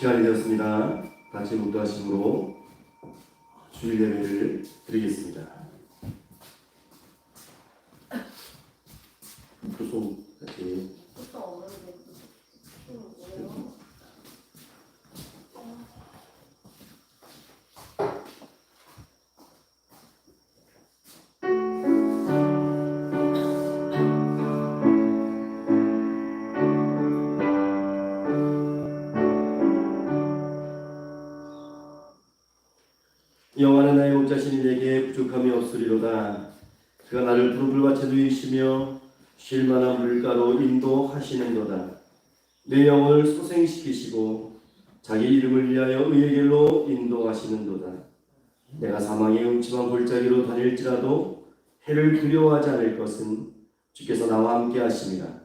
시간이 되었습니다. 같이 묵도하심으로 주일 예배를 드리겠습니다. 소송 같이 여호와는 나의 목자시니 내게 부족함이 없으리로다. 그가 나를 푸른 풀밭에 누이시며 쉴 만한 물가로 인도하시는도다. 내 영혼을 소생시키시고 자기 이름을 위하여 의의 길로 인도하시는도다. 내가 사망의 음침한 골짜기로 다닐지라도 해를 두려워하지 않을 것은 주께서 나와 함께 하심이라.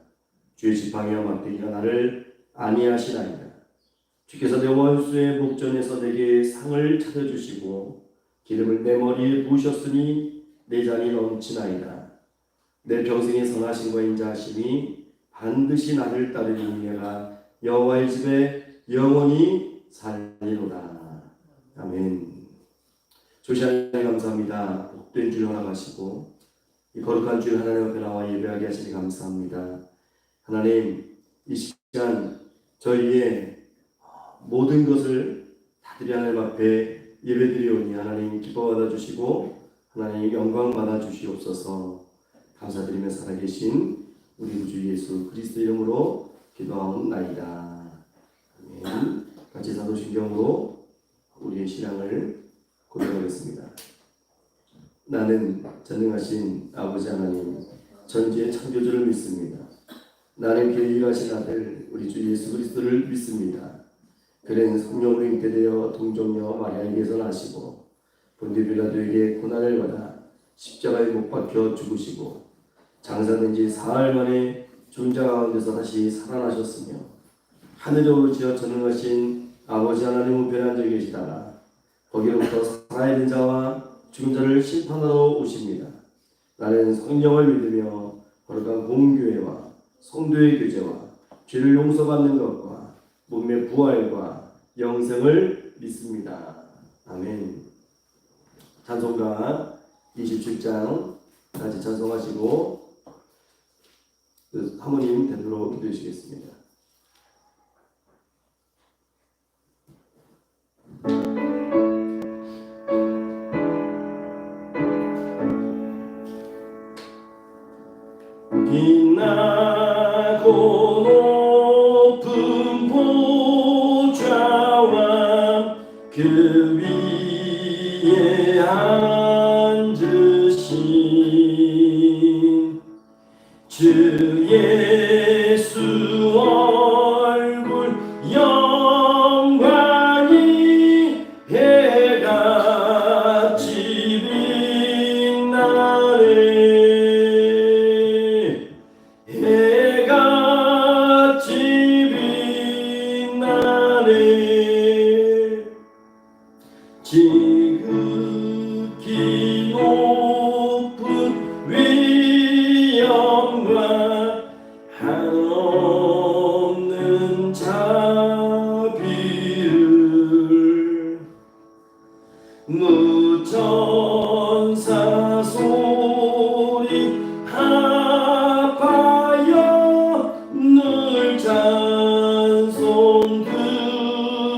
주의 지팡이와 막대기가 나를 안위하시나이다. 주께서 내 원수의 목전에서 내게 상을 차려주시고 기름을 내 머리에 부으셨으니 내 잔이 넘치나이다. 내 평생의 선하심과 인자하심이 반드시 나를 따르니 내가 여호와의 집에 영원히 살리로다. 아멘. 조시아님 감사합니다. 복된 주일 허락하시고 이 거룩한 주일 하나님 앞에 나와 예배하게 하시니 감사합니다. 하나님, 이 시간 저희의 모든 것을 다 드려 하나님 앞에 예배드리오니 하나님 기뻐 받아주시고 하나님 영광 받아주시옵소서. 감사드리며 살아계신 우리 구주 예수 그리스도 이름으로 기도하옵나이다. 아멘. 같이 사도신경으로 우리의 신앙을 고백하겠습니다. 나는 전능하신 아버지 하나님 전지의 창조주를 믿습니다. 나는 그의 일하신 아들 우리 주 예수 그리스도를 믿습니다. 그는 성령으로 잉태되어 동정녀 마리아에게서 나시고 본디 빌라도에게 고난을 받아 십자가에 못 박혀 죽으시고 장사된 지 사흘 만에 죽은 자 가운데서 다시 살아나셨으며 하늘에 오르시어 전능하신 아버지 하나님 우편에 앉아 계시다가 거기로부터 살아있는 자와 죽은 자를 심판하러 오십니다. 나는 성령을 믿으며 거룩한 공교회와 성도의 교제와 죄를 용서받는 것과 몸의 부활과 영생을 믿습니다. 아멘. 찬송가 27장 같이 찬송하시고 사모님 대표로 기도해 주시겠습니다. 빛나고 높은 보좌와 그 위에 앉으신 주 예수 얼굴 영광이 해같이 빛나네. 해같이 빛나네. 지극히 높은 위엄과 한없는 자비를 무천사 소리 합하여 늘 찬송 드리네.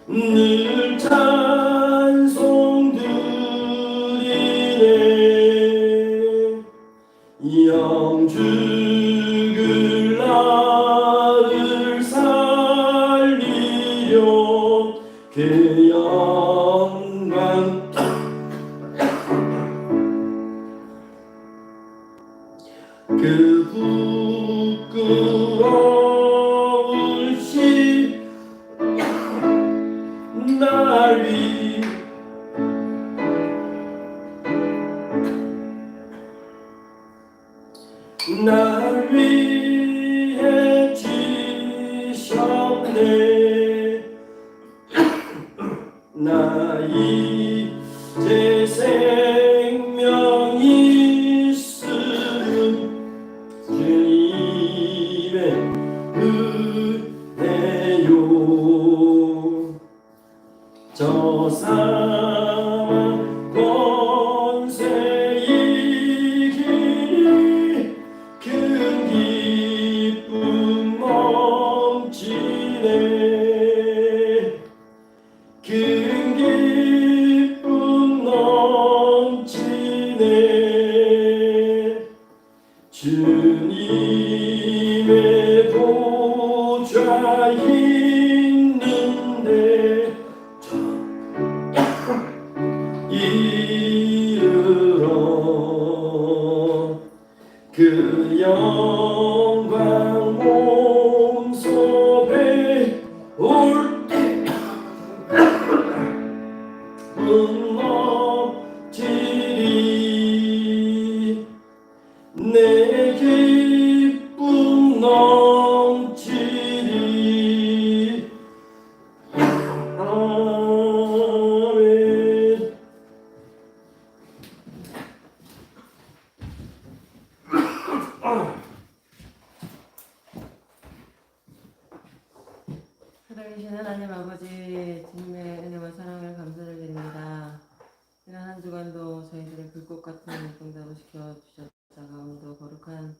늘 찬송 드리네. 영죽을 나를 살리려 그 영광 그 부끄러우신 날 위 날 위해 지셨네. 나 이제 생명이 있음 주님의 저 사망 권세 이기니 큰 기쁨 넘치네 큰 기쁨 넘치네 주님의 보좌 있는데 이르러 그 영광 몸소에 올때 넘치리 내 기쁨 넘치리 아멘. 살아계신 하나님 아버지 주님의 은혜와 사랑을 감사를 드립니다. 지난 한 주간도 저희들의 불꽃 같은 동답을 시켜주셨다가 오늘도 거룩한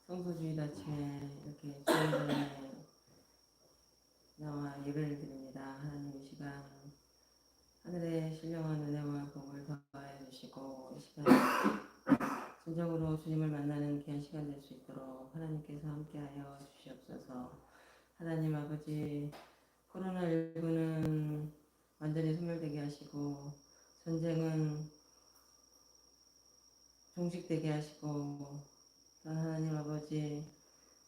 성소주일 아침에 이렇게 주님의 나와 예배를 드립니다. 하나님 이 시간 하늘의 신령한 은혜와 복을 더하여 주시고 이 시간 진정으로 주님을 만나는 귀한 시간 될 수 있도록 하나님께서 함께하여 주시옵소서. 하나님 아버지 코로나19는 완전히 소멸되게 하시고 전쟁은 종식되게 하시고 하나님 아버지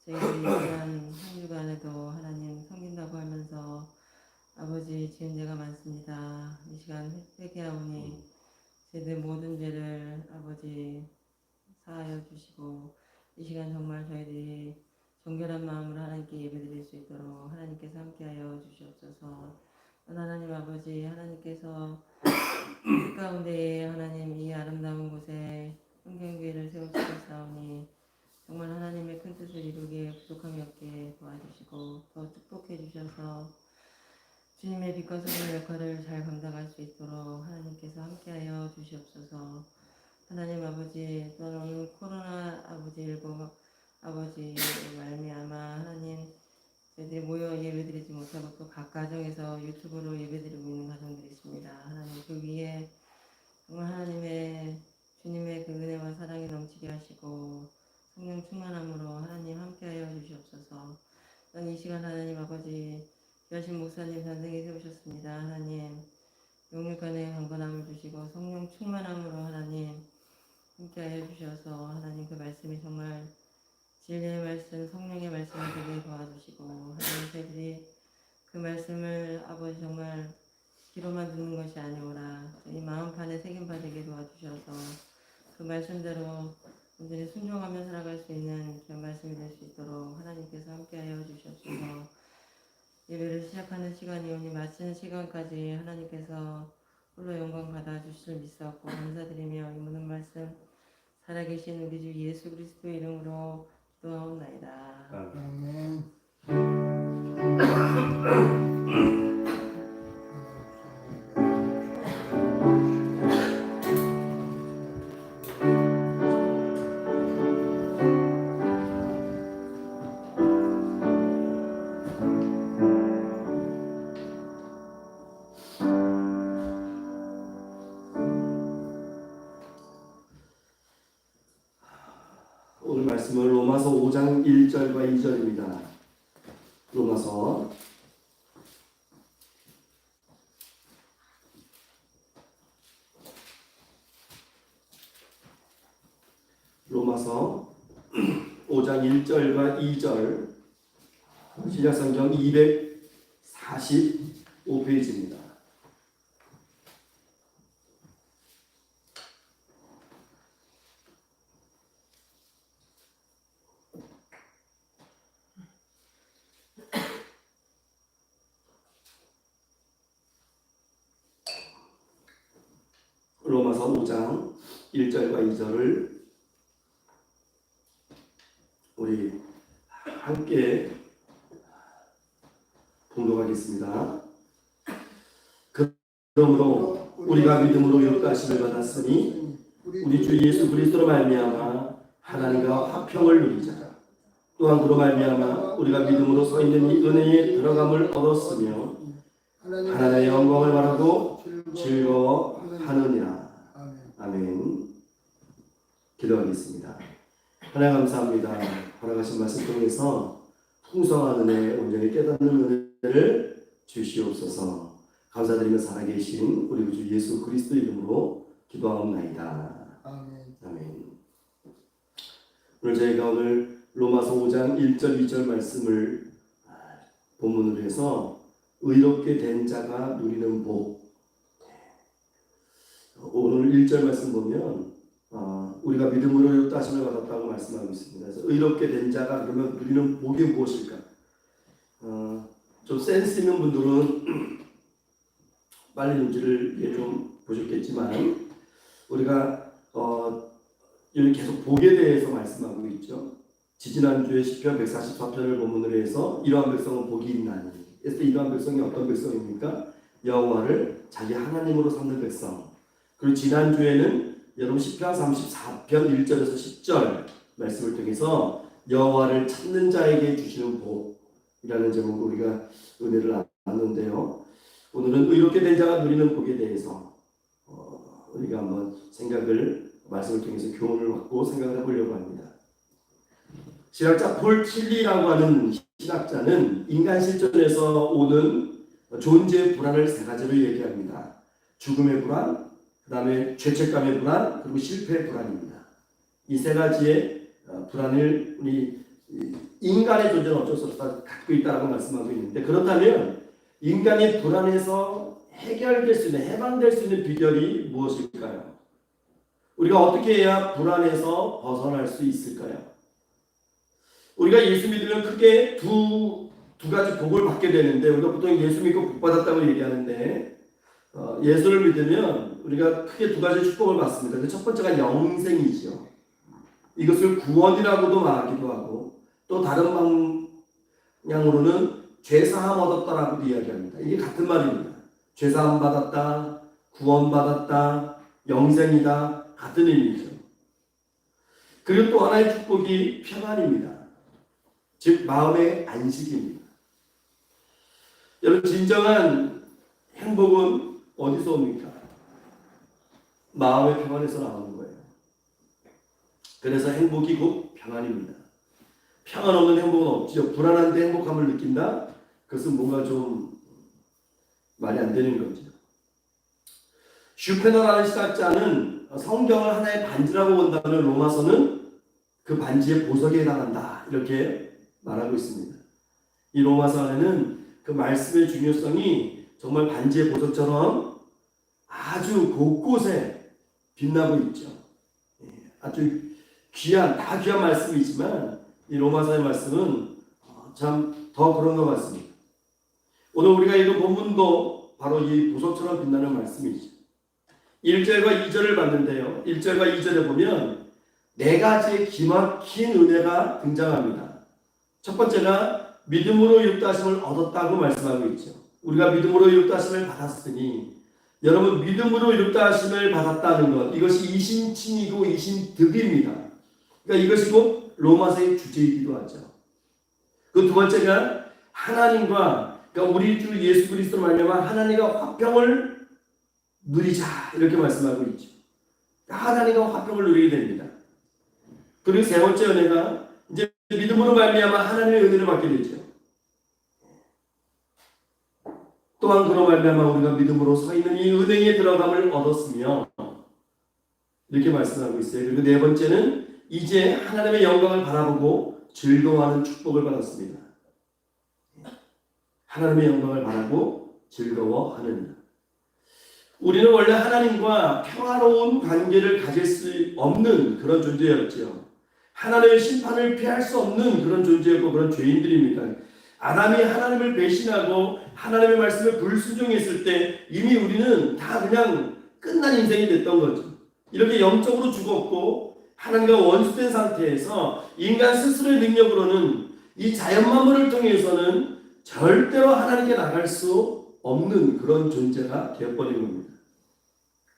저희들이 지난 한 주간에도 하나님 섬긴다고 하면서 아버지 지은 죄가 많습니다. 이 시간 회개하오니 저희들 모든 죄를 아버지 사하여 주시고 이 시간 정말 저희들이 정결한 마음으로 하나님께 예배드릴 수 있도록 하나님께서 함께하여 주시옵소서. 하나님 아버지 하나님께서 그 가운데에 하나님 이 아름다운 곳에 성경교회를 세우시겠사오니 정말 하나님의 큰 뜻을 이루기에 부족함이 없게 도와주시고 더 축복해 주셔서 주님의 빛과 소금의 역할을 잘 감당할 수 있도록 하나님께서 함께하여 주시옵소서. 하나님 아버지 또한 오늘 코로나 아버지 19 아버지 말미암아 하나님 저희들이 모여 예배드리지 못하고 또 각 가정에서 유튜브로 예배드리고 있는 가정들이 있습니다. 하나님 그 위에 정말 하나님의 주님의 그 은혜와 사랑이 넘치게 하시고 성령 충만함으로 하나님 함께하여 주시옵소서. 이 시간 하나님 아버지 귀하신 목사님 단생에 세우셨습니다. 하나님 영육간의 강건함을 주시고 성령 충만함으로 하나님 함께하여 주셔서 하나님 그 말씀이 정말 진리의 말씀, 성령의 말씀을 되게 도와주시고 하나님 저희들이 그 말씀을 아버지 정말 귀로만 듣는 것이 아니오라 이 마음판에 새김바 되게 도와주셔서 그 말씀대로 온전히 순종하며 살아갈 수 있는 그런 말씀이 될 수 있도록 하나님께서 함께하여 주시옵소서. 예배를 시작하는 시간이 오니 마치는 시간까지 하나님께서 홀로 영광 받아주실 믿사옵고 감사드리며 이 모든 말씀 살아계신 우리 주 예수 그리스도의 이름으로 기도하옵나이다. 아멘. 오늘 말씀은 로마서 5장 1절과 2절입니다. 로마서 5장 1절과 2절 신약성경 245페이지입니다. 로마서 5장 1절과 2절을 우리 함께 봉독하겠습니다. 그러므로 우리가 믿음으로 용납하심을 받았으니 우리 주 예수 그리스도로 말미암아 하나님과 화평을 누리자. 또한 그로 말미암아 우리가 믿음으로 서 있는 이 은혜에 들어감을 얻었으며 하나님의 영광을 바라고 즐거워하느니라. 아멘. 기도하겠습니다. 하나님 감사합니다. 허락하신 말씀 통해서 풍성한 은혜, 온전히 깨닫는 은혜를 주시옵소서. 감사드리며 살아계신 우리 주 예수 그리스도 이름으로 기도하옵나이다. 아멘. 오늘 로마서 5장 1절 2절 말씀을 본문으로 해서 의롭게 된 자가 누리는 복. 오늘 1절 말씀 보면 우리가 믿음으로 용납하심을 받았다고 말씀하고 있습니다. 그래서 의롭게 된 자가 그러면 누리는 복이 무엇일까? 좀 센스 있는 분들은 빨리 눈치를 좀 보셨겠지만 우리가 여기 계속 복에 대해서 말씀하고 있죠. 지지난주에 시편 144편을 본문으로 해서 이러한 백성은 복이 있나니. 그래서 이러한 백성이 어떤 백성입니까? 여호와를 자기 하나님으로 삼는 백성. 그리고 지난주에는 여러분 시편 34편 1절에서 10절 말씀을 통해서 여호와를 찾는 자에게 주시는 복이라는 제목으로 우리가 은혜를 나눴는데요. 오늘은 의롭게 된 자가 누리는 복에 대해서 우리가 한번 말씀을 통해서 교훈을 받고 생각을 해보려고 합니다. 신학자 폴 틸리라고 하는 신학자는 인간 실존에서 오는 존재의 불안을 세 가지로 얘기합니다. 죽음의 불안, 그 다음에 죄책감의 불안, 그리고 실패의 불안입니다. 이 세 가지의 불안을 우리 인간의 존재는 어쩔 수 없다 갖고 있다고 말씀하고 있는데, 그렇다면 인간이 불안에서 해결될 수 있는, 해방될 수 있는 비결이 무엇일까요? 우리가 어떻게 해야 불안에서 벗어날 수 있을까요? 우리가 예수 믿으면 크게 두 가지 복을 받게 되는데, 우리가 보통 예수 믿고 복 받았다고 얘기하는데, 예수를 믿으면 우리가 크게 두 가지 축복을 받습니다. 첫 번째가 영생이죠. 이것을 구원이라고도 말하기도 하고, 또 다른 방향으로는 죄사함 얻었다라고도 이야기합니다. 이게 같은 말입니다. 죄사함 받았다, 구원 받았다, 영생이다, 같은 의미죠. 그리고 또 하나의 축복이 평안입니다. 즉 마음의 안식입니다. 여러분, 진정한 행복은 어디서 옵니까? 마음의 평안에서 나오는 거예요. 그래서 행복이 곧 평안입니다. 평안 없는 행복은 없지요. 불안한데 행복함을 느낀다? 그것은 뭔가 좀 말이 안 되는 거죠. 슈페너라는 신학자는 성경을 하나의 반지라고 본다면 로마서는 그 반지의 보석에 해당한다, 이렇게 말하고 있습니다. 이 로마서 안에는 그 말씀의 중요성이 정말 반지의 보석처럼 아주 곳곳에 빛나고 있죠. 아주 다 귀한 말씀이지만 이 로마서의 말씀은 참 더 그런 것 같습니다. 오늘 우리가 읽은 본문도 바로 이 보석처럼 빛나는 말씀이죠. 1절과 2절을 봤는데요. 1절과 2절에 보면 네 가지의 기막힌 은혜가 등장합니다. 첫 번째가 믿음으로 용납하심을 얻었다고 말씀하고 있죠. 우리가 믿음으로 용납하심을 받았으니, 여러분, 믿음으로 용납하심을 받았다는 것, 이것이 이신칭이고 이신득입니다. 그러니까 이것이 곧 로마서의 주제이기도 하죠. 그 두 번째가 하나님과, 그러니까 우리 주 예수 그리스도로 말미암아 하나님과 화평을 누리자, 이렇게 말씀하고 있죠. 하나님과 화평을 누리게 됩니다. 그리고 세 번째 은혜가 이제 믿음으로 말미암아 하나님의 은혜를 받게 되죠. 또한 그로 말미암아 우리가 믿음으로 서 있는 이 은혜에 들어감을 얻었으며, 이렇게 말씀하고 있어요. 그리고 네 번째는 이제 하나님의 영광을 바라보고 즐거워하는 축복을 받았습니다. 하나님의 영광을 바라고 즐거워하는. 우리는 원래 하나님과 평화로운 관계를 가질 수 없는 그런 존재였죠. 하나님의 심판을 피할 수 없는 그런 존재였고 그런 죄인들입니다. 아담이 하나님을 배신하고 하나님의 말씀에 불순종했을 때 이미 우리는 다 그냥 끝난 인생이 됐던 거죠. 이렇게 영적으로 죽었고 하나님과 원수된 상태에서 인간 스스로의 능력으로는 이 자연 만물을 통해서는 절대로 하나님께 나갈 수 없는 그런 존재가 되어버린 겁니다.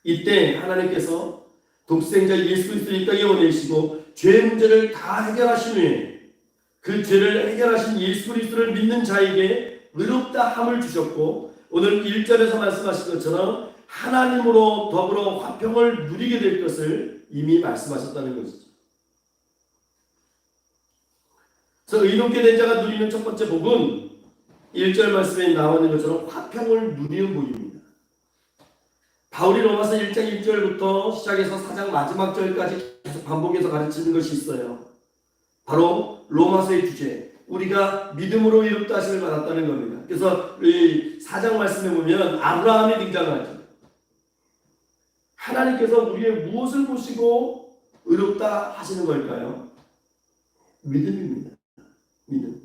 이때 하나님께서 독생자 예수 그리스도를 이 땅에 보내시고 죄의 문제를 다 해결하신 후에 그 죄를 해결하신 예수 그리스도를 믿는 자에게 의롭다 함을 주셨고, 오늘 1절에서 말씀하신 것처럼 하나님으로 더불어 화평을 누리게 될 것을 이미 말씀하셨다는 것이죠. 그래서 의롭게 된 자가 누리는 첫 번째 복은 1절 말씀에 나와 있는 것처럼 화평을 누리는 복입니다. 바울이 로마서 1장 1절부터 시작해서 4장 마지막 절까지 계속 반복해서 가르치는 것이 있어요. 바로 로마서의 주제, 우리가 믿음으로 의롭다 하심을 받았다는 겁니다. 그래서 이 4장 말씀에 보면 아브라함이 등장하죠. 하나님께서 우리의 무엇을 보시고 의롭다 하시는 걸까요? 믿음입니다. 믿음.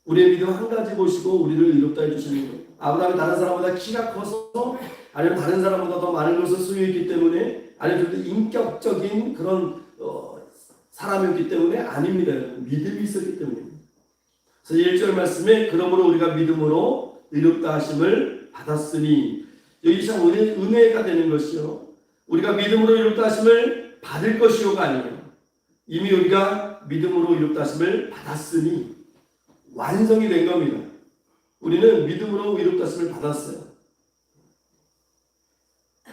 우리의 믿음 한 가지 보시고 우리를 의롭다 해주시는 거예요. 아브라함이 다른 사람보다 키가 커서, 아니면 다른 사람보다 더 많은 것을 소유했기 때문에, 아니면 좀 더 인격적인 그런 사람이었기 때문에 아닙니다. 믿음이 있었기 때문입니다. 그래서 1절 말씀에 그러므로 우리가 믿음으로 의롭다 하심을 받았으니, 여기 참 은혜가 되는 것이요, 우리가 믿음으로 의롭다 하심을 받을 것이요가 아니에요. 이미 우리가 믿음으로 의롭다 하심을 받았으니 완성이 된 겁니다. 우리는 믿음으로 의롭다 하심을 받았어요.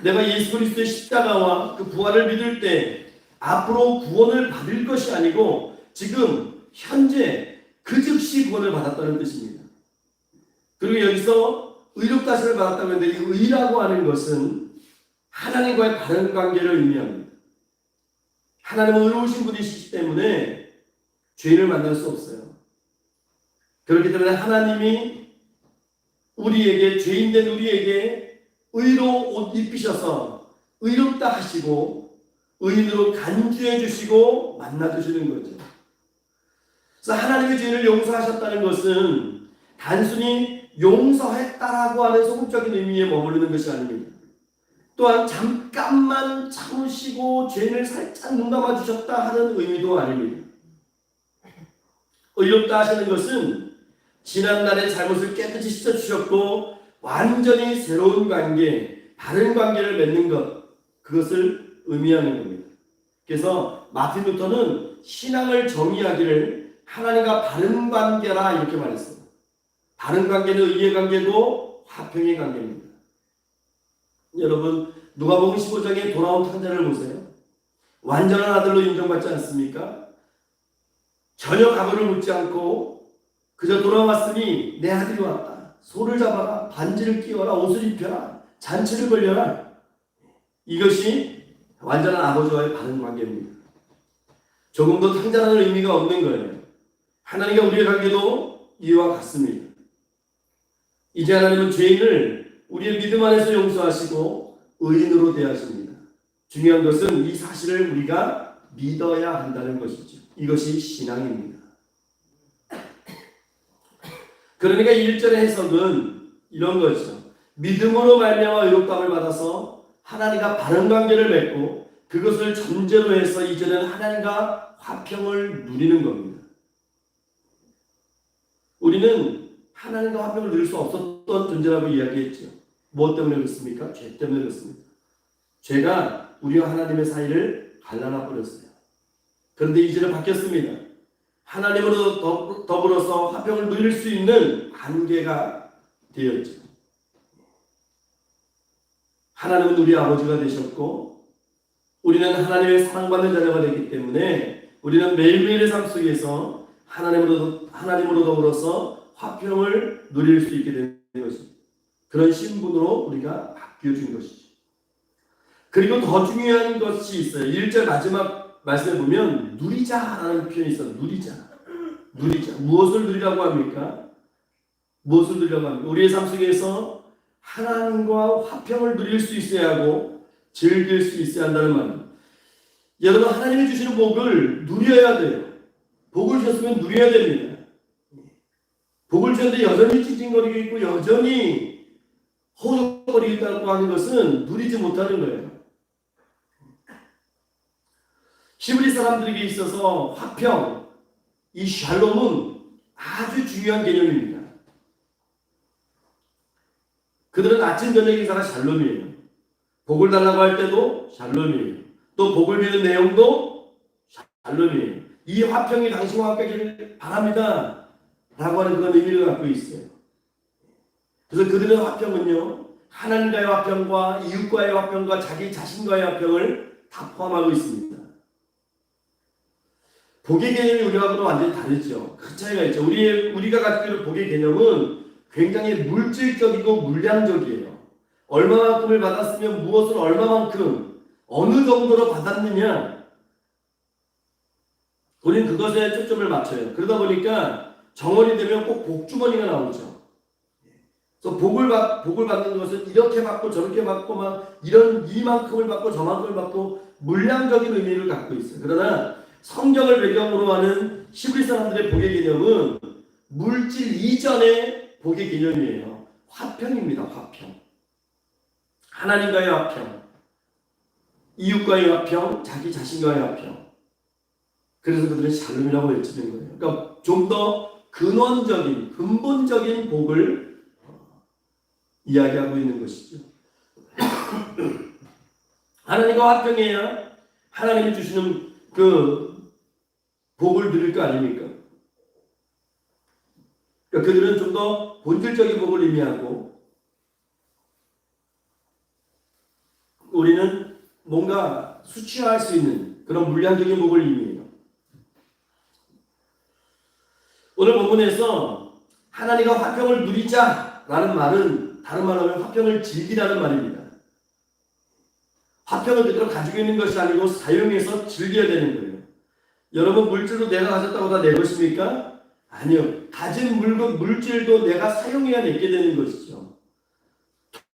내가 예수 그리스도의 십자가와 그 부활을 믿을 때 앞으로 구원을 받을 것이 아니고 지금 현재 그 즉시 구원을 받았다는 뜻입니다. 그리고 여기서 의롭다 하심을 받았다고 했는데, 이 의라고 하는 것은 하나님과의 바른 관계를 의미합니다. 하나님은 의로우신 분이시기 때문에 죄인을 만날 수 없어요. 그렇기 때문에 하나님이 우리에게, 죄인된 우리에게 의로 옷 입히셔서 의롭다 하시고 의인으로 간주해 주시고 만나 주시는 거죠. 그래서 하나님의 죄를 용서하셨다는 것은 단순히 용서했다라고 하는 소극적인 의미에 머무르는 것이 아닙니다. 또한 잠깐만 참으시고 죄를 살짝 눈 감아 주셨다 하는 의미도 아닙니다. 의롭다 하시는 것은 지난날의 잘못을 깨끗이 씻어주셨고 완전히 새로운 관계, 바른 관계를 맺는 것, 그것을 의미하는 겁니다. 그래서 마틴 루터는 신앙을 정의하기를 하나님과 바른 관계라 이렇게 말했습니다. 바른 관계는 의의 관계고 화평의 관계입니다. 여러분, 누가복음 15장에 돌아온 탕자를 보세요. 완전한 아들로 인정받지 않습니까? 전혀 가문을 묻지 않고 그저 돌아왔으니 내 아들이 왔다. 소를 잡아라. 반지를 끼워라. 옷을 입혀라. 잔치를 벌려라. 이것이 완전한 아버지와의 바른 관계입니다. 조금 더 탕자라는 의미가 없는 거예요. 하나님과 우리의 관계도 이와 같습니다. 이제 하나님은 죄인을 우리의 믿음 안에서 용서하시고 의인으로 대하십니다. 중요한 것은 이 사실을 우리가 믿어야 한다는 것이죠. 이것이 신앙입니다. 그러니까 1절의 해석은 이런 거죠. 믿음으로 말미암아 의롭다함을 받아서 하나님과 바른 관계를 맺고 그것을 전제로 해서 이제는 하나님과 화평을 누리는 겁니다. 우리는 하나님과 화평을 누릴 수 없었던 존재라고 이야기했죠. 무엇 때문에 그렇습니까? 죄 때문에 그렇습니다. 죄가 우리와 하나님의 사이를 갈라놔 버렸어요. 그런데 이제는 바뀌었습니다. 하나님으로 더불어서 화평을 누릴 수 있는 관계가 되었죠. 하나님은 우리 아버지가 되셨고 우리는 하나님의 사랑받는 자녀가 되기 때문에 우리는 매일매일의 삶 속에서 하나님으로 더불어서 화평을 누릴 수 있게 되는 것입니다. 그런 신분으로 우리가 바뀌어진 것이죠. 그리고 더 중요한 것이 있어요. 1절 마지막 말씀에 보면 누리자라는 표현이 있어요. 누리자. 무엇을 누리라고 합니까? 무엇을 누리라고 합니까? 우리의 삶 속에서 하나님과 화평을 누릴 수 있어야 하고 즐길 수 있어야 한다는 말입니다. 여러분, 하나님이 주시는 복을 누려야 돼요. 복을 주셨으면 누려야 됩니다. 복을 주셨는데 여전히 찡찡거리고 있고 여전히 허덕거리고 있다고 하는 것은 누리지 못하는 거예요. 히브리 사람들에게 있어서 화평, 이 샬롬은 아주 중요한 개념입니다. 그들은 아침 저녁 인사가 샬롬이에요. 복을 달라고 할 때도 샬롬이에요. 또 복을 비는 내용도 샬롬이에요. 이 화평이 당신과 함께 하기를 바랍니다 라고 하는 그런 의미를 갖고 있어요. 그래서 그들의 화평은요, 하나님과의 화평과 이웃과의 화평과 자기 자신과의 화평을 다 포함하고 있습니다. 복의 개념이 우리하고는 완전히 다르죠. 큰 차이가 있죠. 우리가 가지고 있는 복의 개념은 굉장히 물질적이고 물량적이에요. 얼마만큼을 받았으면 무엇을 얼마만큼 어느 정도로 받았느냐, 우리는 그것에 초점을 맞춰요. 그러다 보니까 정원이 되면 꼭 복주머니가 나오죠. 그래서 복을 받는 것은 이렇게 받고 저렇게 받고 막 이만큼을 받고 저만큼을 받고 물량적인 의미를 갖고 있어요. 그러나 성경을 배경으로 하는 히브리 사람들의 복의 개념은 물질 이전의 복의 개념이에요. 화평입니다. 화평. 하나님과의 화평, 이웃과의 화평, 자기 자신과의 화평. 그래서 그들은 샬롬이라고 외치는 거예요. 그러니까 좀 더 근본적인 복을 이야기하고 있는 것이죠. 하나님과 화평해야 하나님이 주시는 그 복을 누릴 거 아닙니까? 그러니까 그들은 좀 더 본질적인 복을 의미하고, 우리는 뭔가 수치화할 수 있는 그런 물량적인 복을 의미해요. 오늘 본문에서 하나님과 화평을 누리자라는 말은 다른 말로 하면 화평을 즐기라는 말입니다. 화평을 그대로 가지고 있는 것이 아니고 사용해서 즐겨야 되는 거예요. 여러분, 물질도 내가 가졌다고 다 내 것입니까? 아니요. 가진 물질도 내가 사용해야 내게 되는 것이죠.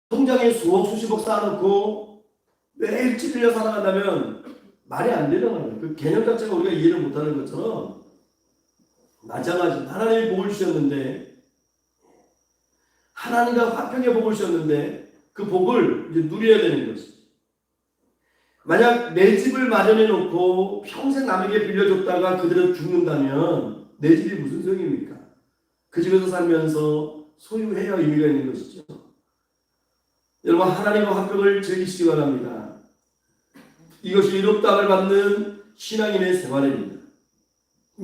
통장에 수십억 쌓아놓고 매일 찔려 살아간다면 말이 안 되는 거예요. 그 개념 자체가 우리가 이해를 못하는 것처럼 마찬가지. 하나님이 복을 주셨는데, 하나님과 화평의 복을 주셨는데 그 복을 이제 누려야 되는 것이죠. 만약 내 집을 마련해 놓고 평생 남에게 빌려줬다가 그들은 죽는다면 내 집이 무슨 소용입니까? 그 집에서 살면서 소유해야 의미가 있는 것이죠. 여러분, 하나님과 화평을 즐기시기 바랍니다. 이것이 의롭다함을 받는 신앙인의 생활입니다.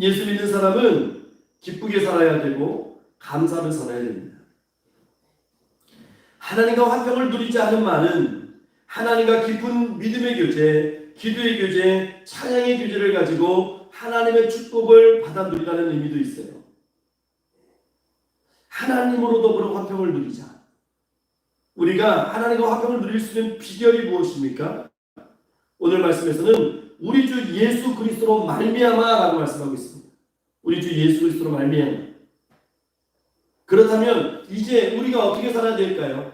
예수 믿는 사람은 기쁘게 살아야 되고 감사를 살아야 됩니다. 하나님과 화평을 누리지 않은 말은 하나님과 깊은 믿음의 교제, 기도의 교제, 찬양의 교제를 가지고 하나님의 축복을 받아 누리라는 의미도 있어요. 하나님으로 더불어 화평을 누리자. 우리가 하나님과 화평을 누릴 수 있는 비결이 무엇입니까? 오늘 말씀에서는 우리 주 예수 그리스도로 말미암아라고 말씀하고 있습니다. 우리 주 예수 그리스도로 말미암아. 그렇다면 이제 우리가 어떻게 살아야 될까요?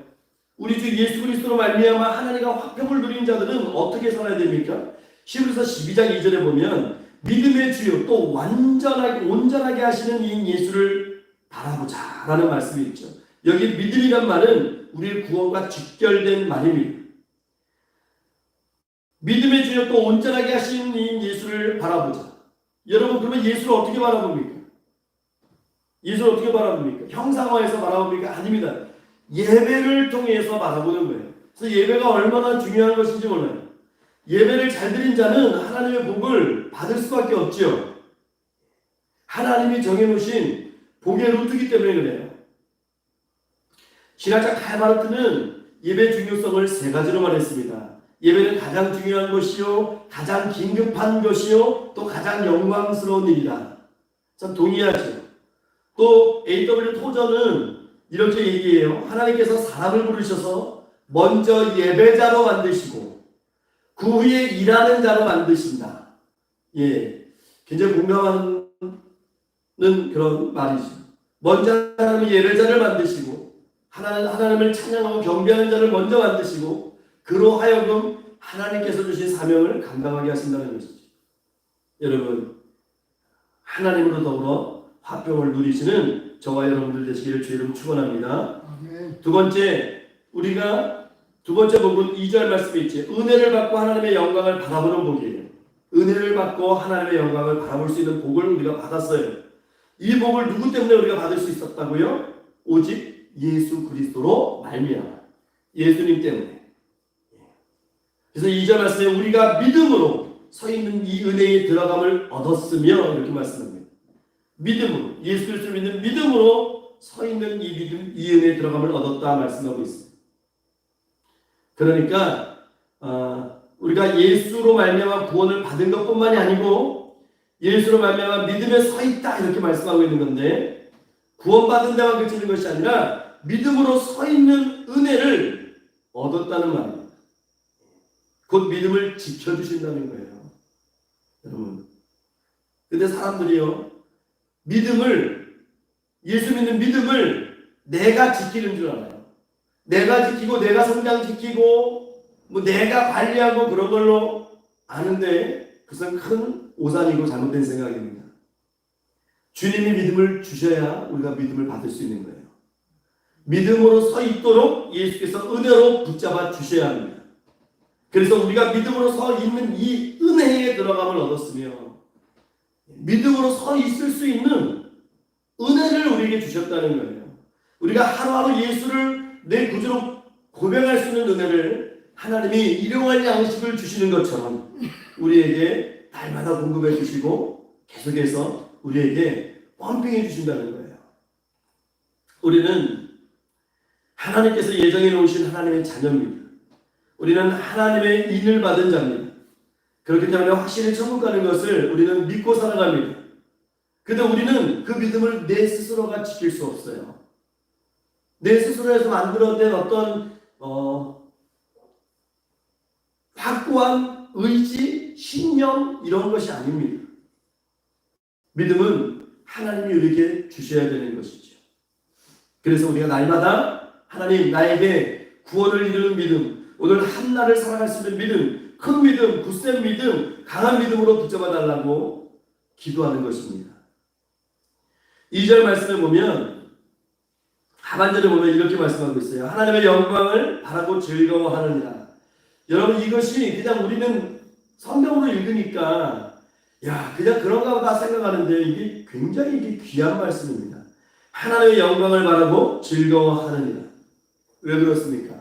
우리 주 예수 그리스도로 말미암아 하나님과 화평을 누린 자들은 어떻게 살아야 됩니까? 히브리서 12장 2절에 보면 믿음의 주요 또 온전하게 하시는 이 예수를 바라보자 라는 말씀이 있죠. 여기 믿음이란 말은 우리의 구원과 직결된 말입니다. 믿음의 주요 또 온전하게 하시는 이 예수를 바라보자. 여러분, 그러면 예수를 어떻게 바라봅니까? 예수를 어떻게 바라봅니까? 형상화해서 바라봅니까? 아닙니다. 예배를 통해서 바라보는 거예요. 그래서 예배가 얼마나 중요한 것인지 몰라요. 예배를 잘 드린 자는 하나님의 복을 받을 수밖에 없지요. 하나님이 정해놓으신 복의 루트이기 때문에 그래요. 신학자 칼마르트는 예배 중요성을 세 가지로 말했습니다. 예배는 가장 중요한 것이요, 가장 긴급한 것이요, 또 가장 영광스러운 일이다. 참 동의하죠. 또 A.W. 토저는 이렇게 얘기해요. 하나님께서 사람을 부르셔서 먼저 예배자로 만드시고 그 후에 일하는 자로 만드신다. 예, 굉장히 공감하는 그런 말이죠. 먼저 하나님은 예배자를 만드시고 하나님을 찬양하고 경배하는 자를 먼저 만드시고 그로 하여금 하나님께서 주신 사명을 감당하게 하신다는 것이죠. 여러분, 하나님으로 더불어 화평을 누리시는 저와 여러분들 되시기를 주의 이름 축원합니다. 두 번째 부분 2절 말씀에 있지. 은혜를 받고 하나님의 영광을 바라보는 복이에요. 은혜를 받고 하나님의 영광을 바라볼 수 있는 복을 우리가 받았어요. 이 복을 누구 때문에 우리가 받을 수 있었다고요? 오직 예수 그리스도로 말미암아. 예수님 때문에. 그래서 2절 말씀에 우리가 믿음으로 서 있는 이 은혜에 들어감을 얻었으며 이렇게 말씀합니다. 믿음으로, 예수 그리스도를 믿는 믿음으로 서 있는 이 믿음, 이 은혜에 들어감을 얻었다 말씀하고 있습니다. 그러니까 우리가 예수로 말미암아 구원을 받은 것뿐만이 아니고 예수로 말미암아 믿음에 서 있다 이렇게 말씀하고 있는 건데, 구원받은 데만 그치는 것이 아니라 믿음으로 서 있는 은혜를 얻었다는 말입니다. 곧 믿음을 지켜주신다는 거예요. 여러분, 근데 사람들이요, 예수 믿는 믿음을 내가 지키는 줄 알아요. 내가 지키고 내가 성장시키고 뭐 내가 관리하고 그런 걸로 아는데, 그것은 큰 오산이고 잘못된 생각입니다. 주님이 믿음을 주셔야 우리가 믿음을 받을 수 있는 거예요. 믿음으로 서 있도록 예수께서 은혜로 붙잡아 주셔야 합니다. 그래서 우리가 믿음으로 서 있는 이 은혜에 들어감을 얻었으며, 믿음으로 서 있을 수 있는 은혜를 우리에게 주셨다는 거예요. 우리가 하루하루 예수를 내 구주로 고백할 수 있는 은혜를 하나님이 일용할 양식을 주시는 것처럼 우리에게 날마다 공급해 주시고 계속해서 우리에게 펌핑해 주신다는 거예요. 우리는 하나님께서 예정해 놓으신 하나님의 자녀입니다. 우리는 하나님의 인을 받은 자입니다. 그렇기 때문에 확실히 천국 가는 것을 우리는 믿고 살아갑니다. 그런데 우리는 그 믿음을 내 스스로가 지킬 수 없어요. 내 스스로에서 만들어낸 어떤 확고한 의지, 신념 이런 것이 아닙니다. 믿음은 하나님이 우리에게 주셔야 되는 것이죠. 그래서 우리가 날마다 하나님 나에게 구원을 이루는 믿음, 오늘 한날을 살아갈 수 있는 믿음, 큰 믿음, 굳센 믿음, 강한 믿음으로 붙잡아 달라고 기도하는 것입니다. 2절 말씀을 보면, 하반절에 보면 이렇게 말씀하고 있어요. 하나님의 영광을 바라고 즐거워하느니라. 여러분, 이것이 그냥 우리는 성경으로 읽으니까 그냥 그런가 보다 생각하는데 이게 굉장히 귀한 말씀입니다. 하나님의 영광을 바라고 즐거워하느니라. 왜 그렇습니까?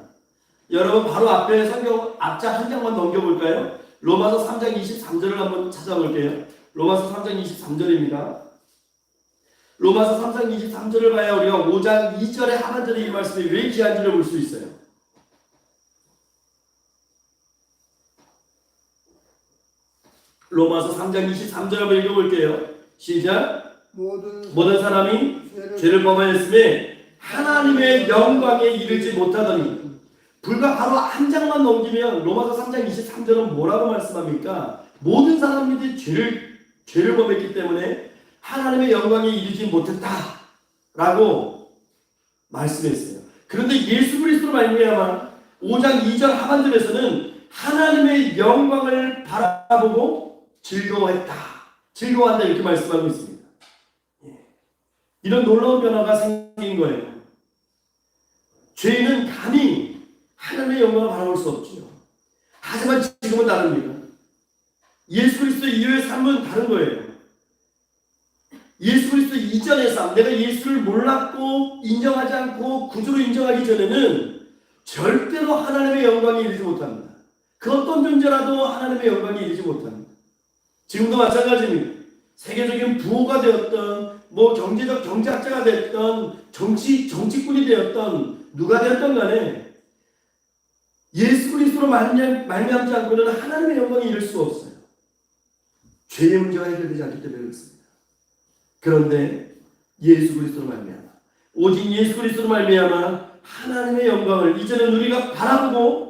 여러분, 바로 앞에 성경 앞장 한 장만 넘겨볼까요? 로마서 3장 23절을 한번 찾아볼게요. 로마서 3장 23절입니다. 로마서 3장 23절을 봐야 우리가 5장 2절의 하반절의 이 말씀이 왜 귀한지를 볼 수 있어요. 로마서 3장 23절 한번 읽어볼게요. 시작. 모든 사람이 죄를 범하였음에 하나님의 영광에 이르지 못하더니. 불과 바로 한 장만 넘기면 로마서 3장 23절은 뭐라고 말씀합니까? 모든 사람들이 죄를 범했기 때문에 하나님의 영광에 이르지 못했다라고 말씀했어요. 그런데 예수 그리스도로 말미암아 5장 2절 하반절에서는 하나님의 영광을 바라보고 즐거워한다 이렇게 말씀하고 있습니다. 이런 놀라운 변화가 생긴 거예요. 죄인은 감히 하나님의 영광을 바라볼 수 없지요. 하지만 지금은 다릅니다. 예수 그리스도 이후의 삶은 다른 거예요. 예수 그리스도 이전의 삶, 내가 예수를 몰랐고 인정하지 않고 구주로 인정하기 전에는 절대로 하나님의 영광에 이르지 못합니다. 그 어떤 존재라도 하나님의 영광에 이르지 못합니다. 지금도 마찬가지입니다. 세계적인 부호가 되었던, 경제학자가 되었던, 정치꾼이 되었던, 누가 되었던 간에 예수 그리스도로 말미암지 않고는 하나님의 영광에 이를 수가 없어요. 죄의 문제가 해결되지 않기 때문에 그렇습니다. 그런데 예수 그리스도로 말미암아, 오직 예수 그리스도로 말미암아 하나님의 영광을 이제는 우리가 바라고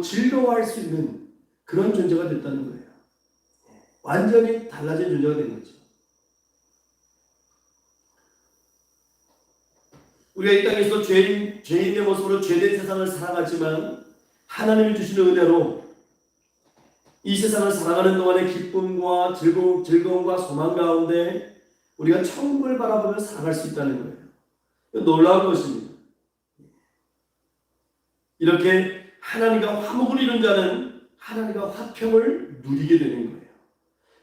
즐거워할 수 있는 그런 존재가 됐다는 거예요. 완전히 달라진 존재가 된 거죠. 우리가 이 땅에서 죄인의 모습으로 죄된 세상을 살아가지만 하나님이 주시는 은혜로 이 세상을 살아가는 동안의 기쁨과 즐거움과 소망 가운데 우리가 천국을 바라보며 살아갈 수 있다는 거예요. 놀라운 것입니다. 이렇게 하나님과 화목을 이룬 자는 하나님과 화평을 누리게 되는 거예요.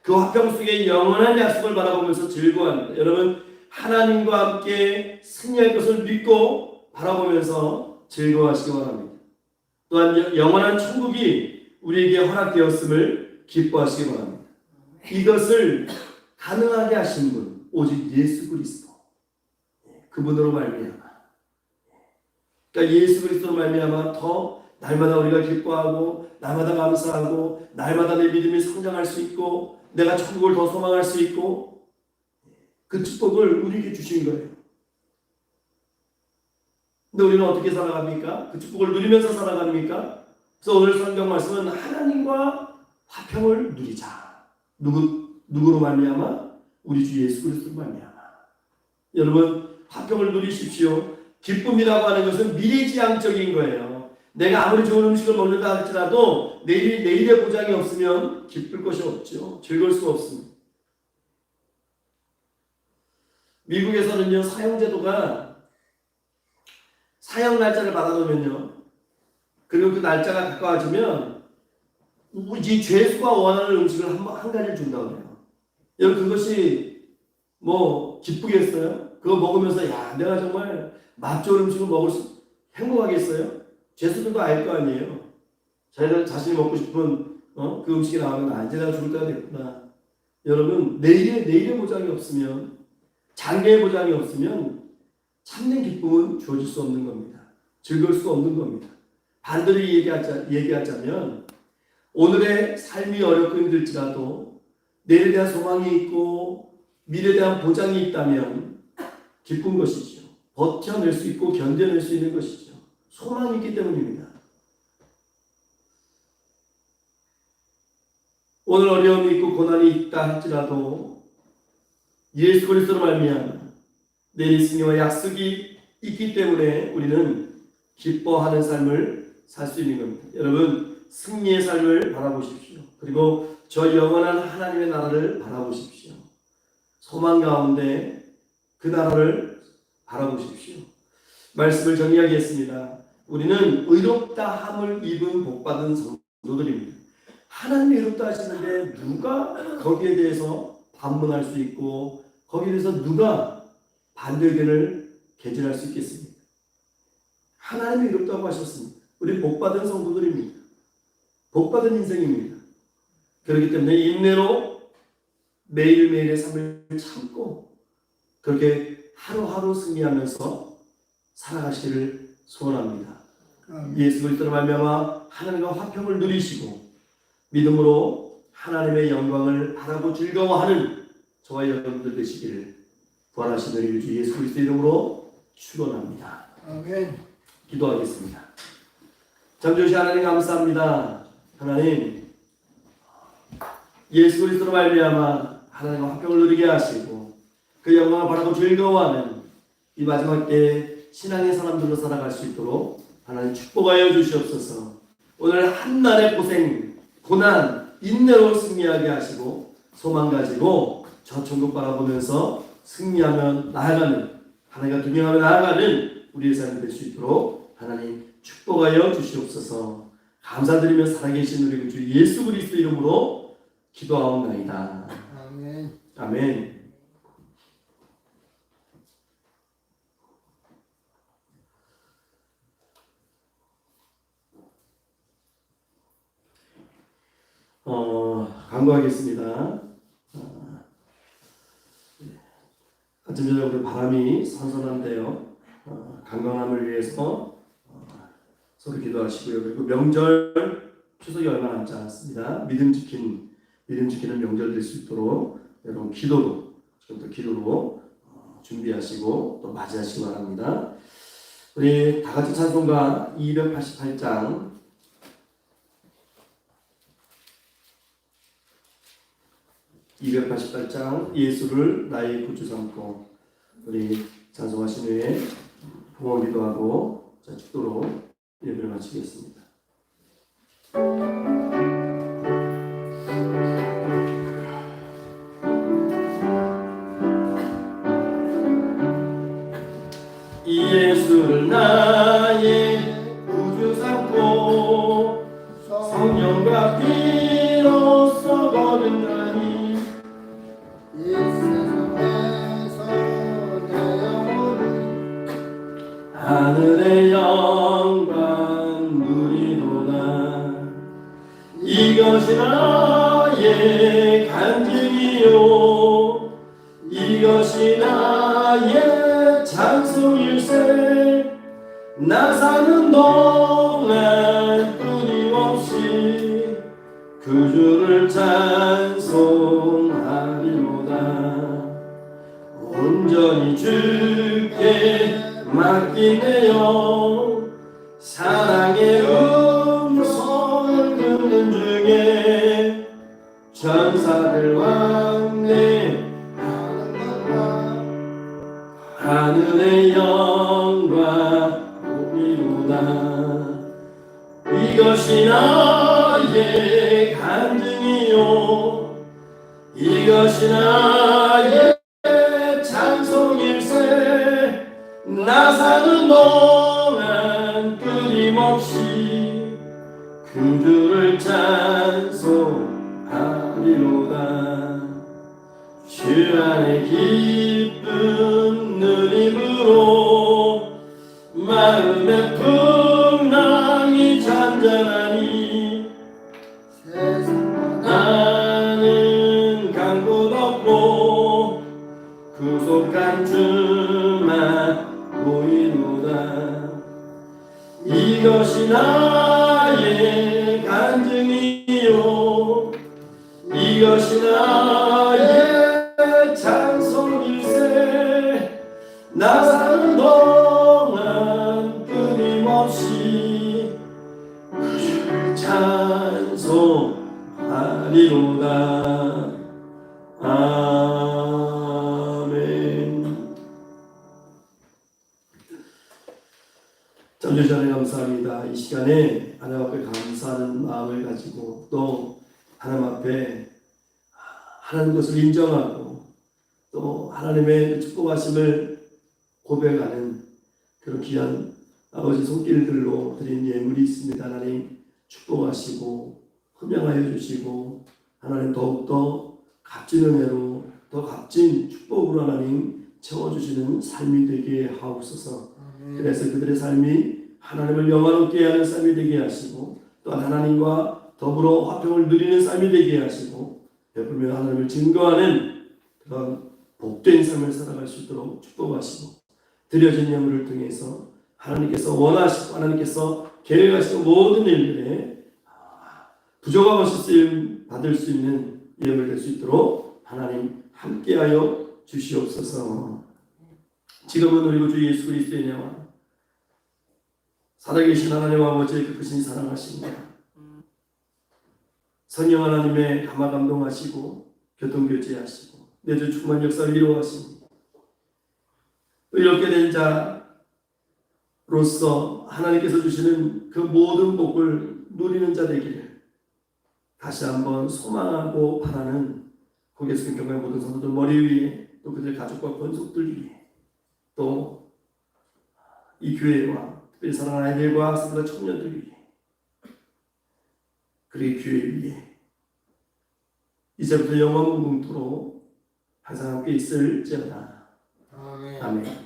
그 화평 속에 영원한 약속을 바라보면서 즐거워합니다. 여러분, 하나님과 함께 승리할 것을 믿고 바라보면서 즐거워하시기 바랍니다. 또한 영원한 천국이 우리에게 허락되었음을 기뻐하시기 바랍니다. 이것을 가능하게 하신 분 오직 예수 그리스도, 그분으로 말미암아, 그러니까 예수 그리스도로 말미암아 더 날마다 우리가 기뻐하고 날마다 감사하고 날마다 내 믿음이 성장할 수 있고 내가 천국을 더 소망할 수 있고 그 축복을 우리에게 주신 거예요. 근데 우리는 어떻게 살아갑니까? 그 축복을 누리면서 살아갑니까? 그래서 오늘 성경 말씀은 하나님과 화평을 누리자. 누구로 말미암아? 우리 주 예수 그리스도로 말미암아. 여러분, 화평을 누리십시오. 기쁨이라고 하는 것은 미래지향적인 거예요. 내가 아무리 좋은 음식을 먹는다 할지라도 내일의 보장이 없으면 기쁠 것이 없죠. 즐거울 수가 없습니다. 미국에서는요, 사형제도가 사형 날짜를 받아놓으면요, 그리고 그 날짜가 가까워지면 이 죄수가 원하는 음식을 한 가지를 준다고 해요. 여러분, 그것이 뭐 기쁘겠어요? 그거 먹으면서 야, 내가 정말 맛 좋은 음식을 먹을 수 행복하겠어요? 죄수들도 알 거 아니에요. 자신이 먹고 싶은 그 음식이 나오면 이제 내가 죽을 때가 됐구나. 여러분, 내일의 보장이 없으면, 장래의 보장이 없으면 참된 기쁨은 주어질 수 없는 겁니다. 즐거울 수 없는 겁니다. 반대로 얘기하자면 오늘의 삶이 어렵고 힘들지라도 내일에 대한 소망이 있고 미래에 대한 보장이 있다면 기쁜 것이죠. 버텨낼 수 있고 견뎌낼 수 있는 것이죠. 소망이 있기 때문입니다. 오늘 어려움이 있고 고난이 있다 할지라도 예수 그리스도로 말미암아 내일 승리와 약속이 있기 때문에 우리는 기뻐하는 삶을 살 수 있는 겁니다. 여러분, 승리의 삶을 바라보십시오. 그리고 저 영원한 하나님의 나라를 바라보십시오. 소망 가운데 그 나라를 바라보십시오. 말씀을 정리하겠습니다. 우리는 의롭다 함을 입은 복받은 성도들입니다. 하나님이 의롭다 하시는데 누가 거기에 대해서 반문할 수 있고 거기에 대해서 누가 반대 의견을 개진할 수 있겠습니까? 하나님이 의롭다고 하셨습니다. 우리 복받은 성도들입니다. 복받은 인생입니다. 그렇기 때문에 인내로 매일매일의 삶을 참고 그렇게 하루하루 승리하면서 살아가시기를 소원합니다. 예수 그리스도로 말미암아 하나님과 화평을 누리시고 믿음으로 하나님의 영광을 바라고 즐거워하는 저와 여러분들 되시기를 부활하신 우리 주 예수 그리스도 이름으로 축원합니다. 아멘. 기도하겠습니다. 참 좋으신 하나님 감사합니다. 하나님, 예수 그리스도로 말미암아 하나님과 화평을 누리게 하시고 그 영광을 바라고 즐거워하는 이 마지막 때 신앙의 사람들로 살아갈 수 있도록 하나님 축복하여 주시옵소서. 오늘 한날의 고생, 고난, 인내로 승리하게 하시고 소망 가지고 저 천국 바라보면서 승리하며 나아가는, 하나님과 동행하며 나아가는 우리의 삶이 될 수 있도록 하나님 축복하여 주시옵소서. 감사드리며 살아계신 우리 주 예수 그리스도 이름으로 기도하옵나이다. 아멘. 아멘. 간구하겠습니다. 아침 저녁 바람이 선선한데요. 건강함을 위해서 서로 기도하시고요. 그리고 명절 추석이 얼마 남지 않았습니다. 믿음 지키는 명절 될 수 있도록 여러분 지금부터 기도로 준비하시고 또 맞이하시기 바랍니다. 우리 다 같이 찬송가 288장 예수를 나의 구주 삼고 우리 찬송하신 후에 봉헌 기도하고 축도로 예배를 마치겠습니다. 이 예수를 나의 구주 삼고 성령과 피로써 거듭나니 이 세상에서 하늘의 영광 누리도다. 이것이 나의 간증이요 이것이 나의 찬송일세. 나 사는 동안 끊임없이 그 주를 찬송하리로다. 온전히 주께 맡기네요. 사랑의 음성을 듣는 중에 천사들 왕래하는도다. 하늘의 영광 보이로다. 이것이 나의 간증이요 이것이 나의 찬송일세. 나 사는 동안 끊임없이 그 주를 찬송하리로다. 주 안에 기쁜 누림으로 마음의 풍랑이 잔잔하니 나는 간 곳 없고 구속한 주만 보이노다. 이것이 나의 간증이요 이것이 나의 찬송일세. 나 사는 동안 끊임없이 그 주를 찬송하리로다. 아멘. 전주전에 감사합니다. 이 시간에 하나님 앞에 감사하는 마음을 가지고 또 하나님 앞에 하나님 것을 인정하고 또 하나님의 축복하심을 고백하는 그런 귀한 아버지 손길들로 드린 예물이 있습니다. 하나님 축복하시고 흠양하여 주시고 하나님 더욱더 값진 은혜로 더 값진 축복으로 하나님 채워주시는 삶이 되게 하옵소서. 그래서 그들의 삶이 하나님을 영화롭게 하는 삶이 되게 하시고 또 하나님과 더불어 화평을 누리는 삶이 되게 하시고 베풀며 하나님을 증거하는 그런 복된 삶을 살아갈 수 있도록 축복하시고 드려진 예물을 통해서 하나님께서 원하시고 하나님께서 계획하시는 모든 일들에 부족함 없이 쓰임 받을 수 있는 예물 될 수 있도록 하나님 함께하여 주시옵소서. 지금은 우리 주 예수 그리스도의 영화 살아계신 하나님 아버지의 그 크신 사랑하십니다. 성령 하나님의 감화 감동하시고 교통교제하시고 내주 충만 역사를 이루어하십니다. 이렇게 된 자로서 하나님께서 주시는 그 모든 복을 누리는 자 되기를 다시 한번 소망하고 바라는 고개 숙인 교회 모든 성도들 머리 위에 또 그들 가족과 권속들 위에 또 이 교회와 특별히 사랑하는 아이들과 성도 청년들 위해 그리고 교회 위에 이제부터 영원 무궁토록 항상 함께 있을지어다. 아멘.